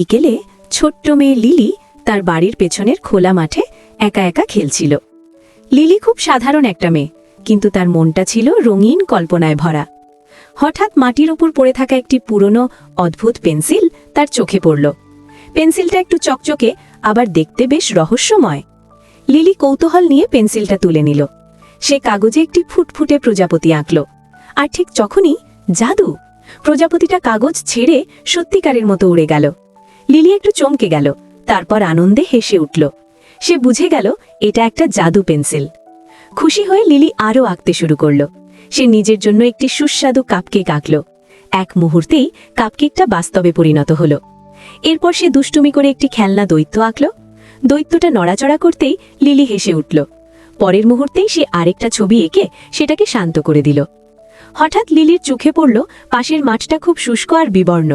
বিকেলে ছোট্ট মেয়ে লিলি তার বাড়ির পেছনের খোলা মাঠে একা একা খেলছিল। লিলি খুব সাধারণ একটা মেয়ে, কিন্তু তার মনটা ছিল রঙিন কল্পনায় ভরা। হঠাৎ মাটির উপর পড়ে থাকা একটি পুরনো অদ্ভুত পেন্সিল তার চোখে পড়ল। পেন্সিলটা একটু চকচকে, আবার দেখতে বেশ রহস্যময়। লিলি কৌতূহল নিয়ে পেন্সিলটা তুলে নিল। সে কাগজে একটি ফুটফুটে প্রজাপতি আঁকল। আর ঠিক তখনই জাদু! প্রজাপতিটা কাগজ ছেড়ে সত্যিকারের মতো উড়ে গেল। লিলি একটু চমকে গেল, তারপর আনন্দে হেসে উঠল। সে বুঝে গেল এটা একটা জাদু পেন্সিল। খুশি হয়ে লিলি আরও আঁকতে শুরু করল। সে নিজের জন্য একটি সুস্বাদু কাপকেক আঁকল। এক মুহূর্তেই কাপকেকটা বাস্তবে পরিণত হল। এরপর সে দুষ্টুমি করে একটি খেলনা দৈত্য আঁকল। দৈত্যটা নড়াচড়া করতেই লিলি হেসে উঠল। পরের মুহূর্তেই সে আরেকটা ছবি এঁকে সেটাকে শান্ত করে দিল। হঠাৎ লিলির চোখে পড়ল পাশের মাঠটা খুব শুষ্ক আর বিবর্ণ।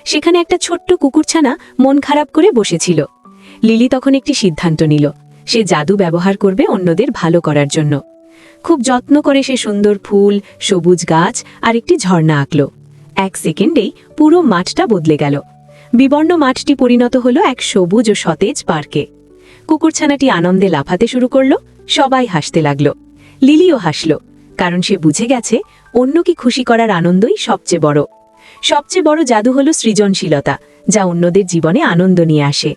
সেখানে একটা ছোট্ট কুকুরছানা মন খারাপ করে বসেছিল। লিলি তখন একটি সিদ্ধান্ত নিল, সে জাদু ব্যবহার করবে অন্যদের ভালো করার জন্য। খুব যত্ন করে সে সুন্দর ফুল, সবুজ গাছ আর একটি ঝর্ণা আঁকল। এক সেকেন্ডেই পুরো মাঠটা বদলে গেল। বিবর্ণ মাঠটি পরিণত হলো এক সবুজ ও সতেজ পার্কে। কুকুরছানাটি আনন্দে লাফাতে শুরু করল। সবাই হাসতে লাগল। লিলিও হাসল, কারণ সে বুঝে গেছে অন্যকে খুশি করার আনন্দই সবচেয়ে বড় জাদু হলো সৃজনশীলতা, যা অন্যদের জীবনে আনন্দ নিয়ে আসে।